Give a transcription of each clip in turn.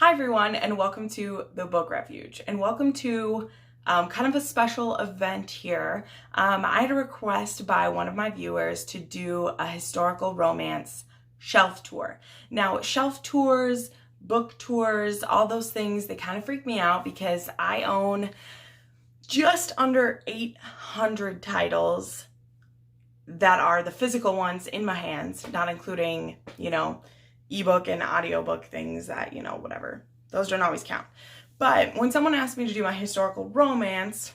Hi everyone, and welcome to the Book Refuge, and welcome to kind of a special event here. I had a request by one of my viewers to do a historical romance shelf tour. Now, shelf tours, book tours, all those things, they kind of freak me out because I own just under 800 titles that are the physical ones in my hands, not including, ebook and audiobook things that, whatever. Those don't always count. But when someone asked me to do my historical romance,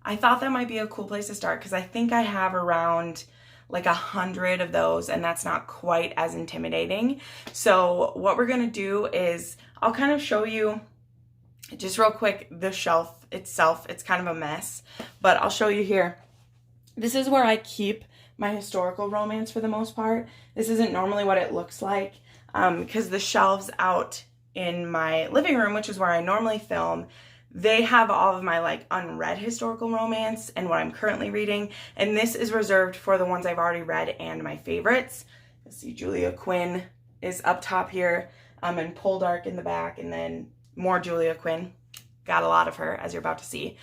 I thought that might be a cool place to start because I think I have around like 100 of those, and that's not quite as intimidating. So what we're gonna do is I'll kind of show you just real quick the shelf itself. It's kind of a mess, but I'll show you here. This is where I keep my historical romance for the most part. This isn't normally what it looks like because the shelves out in my living room, which is where I normally film, they have all of my unread historical romance and what I'm currently reading. And this is reserved for the ones I've already read and my favorites. You'll see Julia Quinn is up top here and Poldark in the back, and then more Julia Quinn. Got a lot of her, as you're about to see.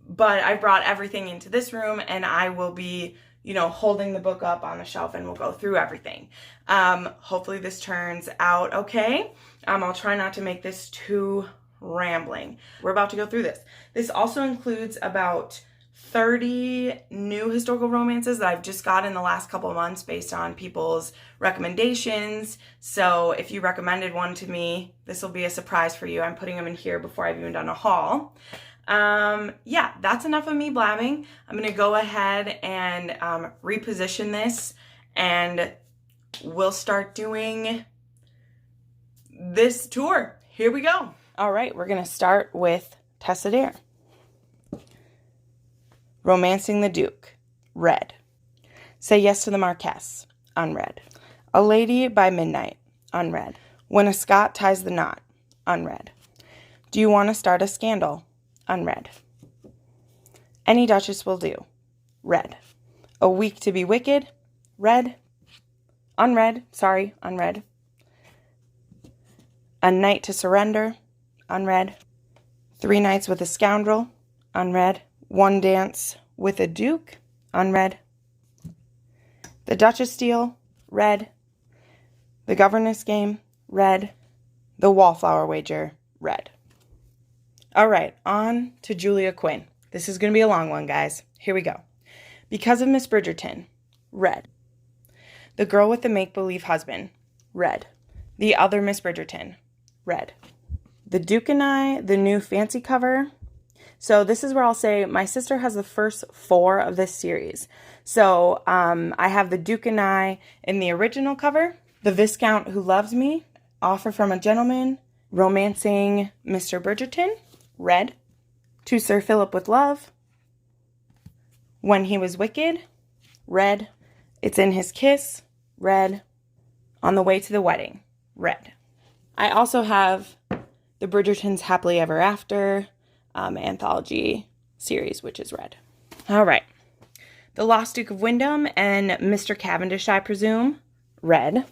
But I brought everything into this room, and I will be holding the book up on the shelf, and we'll go through everything. Hopefully this turns out okay. I'll try not to make this too rambling. We're about to go through this. This also includes about 30 new historical romances that I've just got in the last couple of months based on people's recommendations. So if you recommended one to me, this will be a surprise for you. I'm putting them in here before I've even done a haul. Yeah, that's enough of me blabbing. I'm going to go ahead and reposition this, and we'll start doing this tour. Here we go. All right, we're going to start with Tessa Dare. Romancing the Duke, read. Say Yes to the Marquess, unread. A Lady by Midnight, unread. When a Scot Ties the Knot, unread. Do You Want to Start a Scandal, unread. Any Duchess Will Do, read. A Week to Be Wicked, read. Unread. A Night to Surrender, unread. 3 Nights with a Scoundrel, unread. One Dance with a Duke, unread. The Duchess Steal, read. The Governess Game, read. The Wallflower Wager, read. All right, on to Julia Quinn. This is going to be a long one, guys. Here we go. Because of Miss Bridgerton, read. The Girl with the Make-Believe Husband, read. The Other Miss Bridgerton, read. The Duke and I, the new fancy cover. So this is where I'll say my sister has the first 4 of this series. So I have the Duke and I in the original cover. The Viscount Who Loves Me, Offer from a Gentleman, Romancing Mr. Bridgerton, read. To Sir Philip with Love, When He Was Wicked, read. It's in His Kiss, read. On the Way to the Wedding, read. I also have the Bridgertons Happily Ever After anthology series, which is read. All right. The Lost Duke of Wyndham and Mr. Cavendish, I presume, read.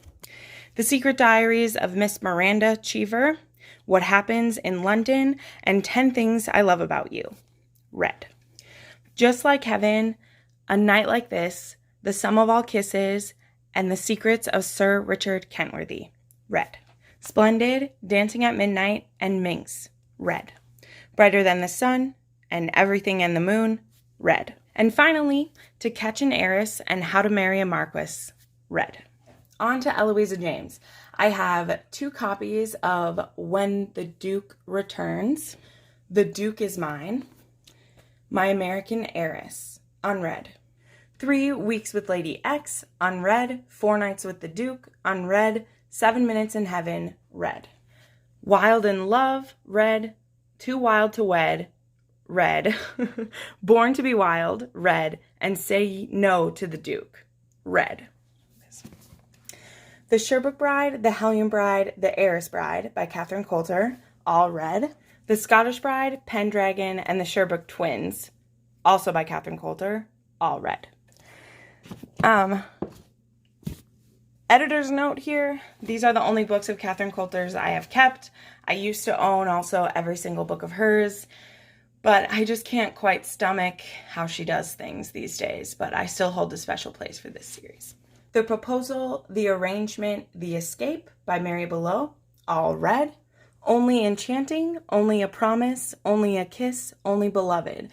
The Secret Diaries of Miss Miranda Cheever, What Happens in London, and 10 Things I Love About You, read. Just Like Heaven, A Night Like This, The Sum of All Kisses, and The Secrets of Sir Richard Kentworthy, read. Splendid, Dancing at Midnight, and Minx, read. Brighter Than the Sun, and Everything and the Moon, read. And finally, To Catch an Heiress and How to Marry a Marquis, read. On to Eloisa James. I have 2 copies of When the Duke Returns, The Duke Is Mine, My American Heiress, unread. 3 Weeks with Lady X, unread. 4 Nights with the Duke, unread. 7 Minutes in Heaven, read. Wild in Love, read. Too Wild to Wed, read. Born to be Wild, read. And Say No to the Duke, read. The Sherbrooke Bride, The Hellion Bride, The Heiress Bride by Catherine Coulter, all read. The Scottish Bride, Pendragon, and the Sherbrooke Twins, also by Catherine Coulter, all read. Editor's note here, these are the only books of Catherine Coulter's I have kept. I used to own also every single book of hers, but I just can't quite stomach how she does things these days, but I still hold a special place for this series. The Proposal, The Arrangement, The Escape by Mary Below, all read. Only Enchanting, Only a Promise, Only a Kiss, Only Beloved,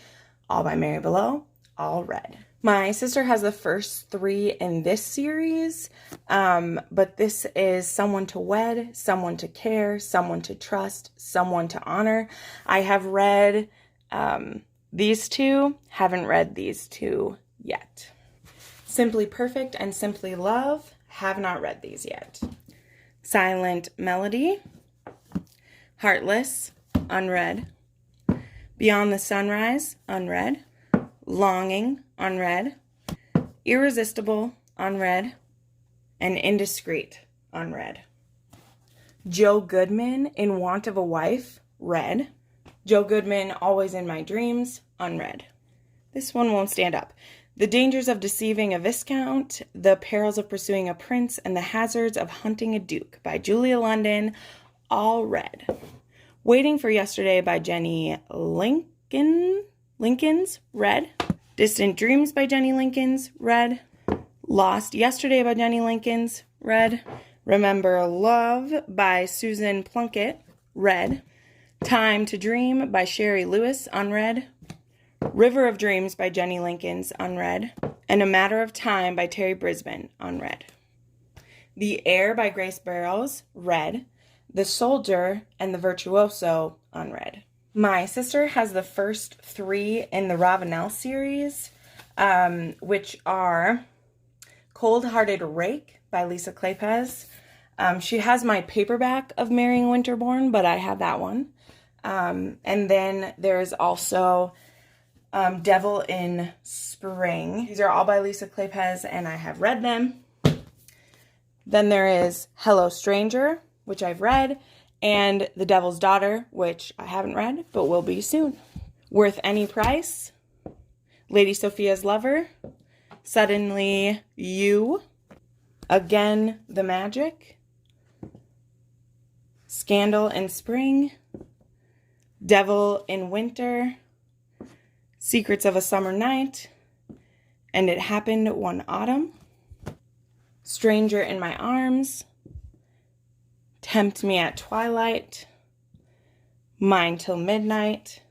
all by Mary Below, all read. My sister has the first 3 in this series, but this is Someone to Wed, Someone to Care, Someone to Trust, Someone to Honor. I have read these 2, haven't read these 2 yet. Simply Perfect and Simply Love, have not read these yet. Silent Melody, Heartless, unread. Beyond the Sunrise, unread. Longing, unread. Irresistible, unread. And Indiscreet, unread. Joe Goodman, In Want of a Wife, read. Joe Goodman, Always in My Dreams, unread. This one won't stand up. The Dangers of Deceiving a Viscount, The Perils of Pursuing a Prince, and the Hazards of Hunting a Duke by Julia London, all read. Waiting for Yesterday by Jenny Lincolns, read. Distant Dreams by Jenny Lincolns, read. Lost Yesterday by Jenny Lincolns, read. Remember Love by Susan Plunkett, read. Time to Dream by Sherry Lewis, unread. River of Dreams by Jenny Lincolns, unread. And A Matter of Time by Terry Brisbane, unread. The Air by Grace Barrows, read. The Soldier and the Virtuoso, unread. My sister has the first 3 in the Ravenel series, which are Cold-Hearted Rake by Lisa Kleypas. She has my paperback of Marrying Winterbourne, but I have that one. And then there's also Devil in Spring. These are all by Lisa Kleypas, and I have read them. Then there is Hello Stranger, which I've read, and The Devil's Daughter, which I haven't read, but will be soon. Worth Any Price, Lady Sophia's Lover, Suddenly You, Again the Magic, Scandal in Spring, Devil in Winter, Secrets of a Summer Night, And It Happened One Autumn, Stranger in My Arms, Tempt Me at Twilight, Mine Till Midnight,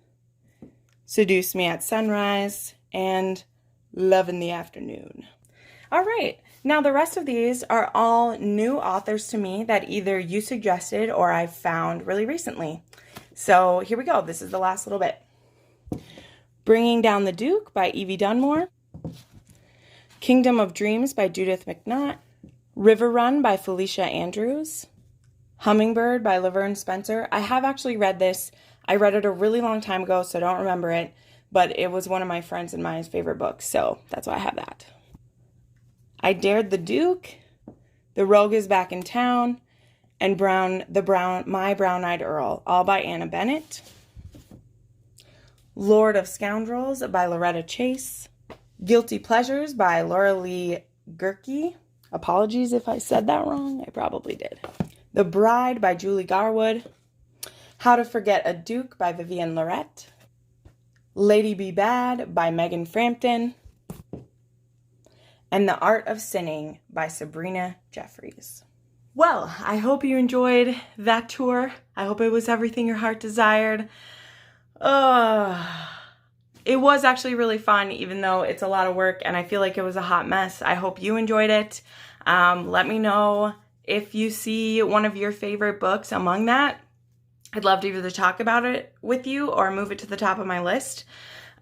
Seduce Me at Sunrise, and Love in the Afternoon. All right, now the rest of these are all new authors to me that either you suggested or I've found really recently. So here we go. This is the last little bit. Bringing Down the Duke by Evie Dunmore, Kingdom of Dreams by Judith McNaught, River Run by Felicia Andrews, Hummingbird by Laverne Spencer. I have actually read this. I read it a really long time ago, so I don't remember it, but it was one of my friends and mine's favorite books, so that's why I have that. I Dared the Duke, The Rogue is Back in Town, and My Brown-Eyed Earl, all by Anna Bennett. Lord of Scoundrels by Loretta Chase, Guilty Pleasures by Laura Lee Gerke. Apologies if I said that wrong. I probably did. The Bride by Julie Garwood, How to Forget a Duke by Vivienne Lorette, Lady Be Bad by Megan Frampton, and The Art of Sinning by Sabrina Jeffries. Well, I hope you enjoyed that tour. I hope it was everything your heart desired. It was actually really fun, even though it's a lot of work and I feel like it was a hot mess. I hope you enjoyed it. Let me know if you see one of your favorite books among that. I'd love to either talk about it with you or move it to the top of my list.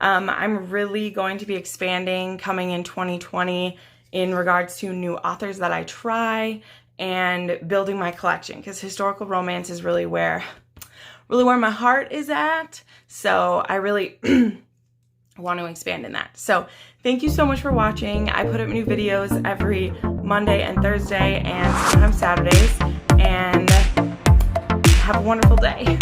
I'm really going to be expanding coming in 2020 in regards to new authors that I try and building my collection, because historical romance is really where my heart is at. So I really want to expand in that. So thank you so much for watching. I put up new videos every Monday and Thursday and sometimes Saturdays, and have a wonderful day.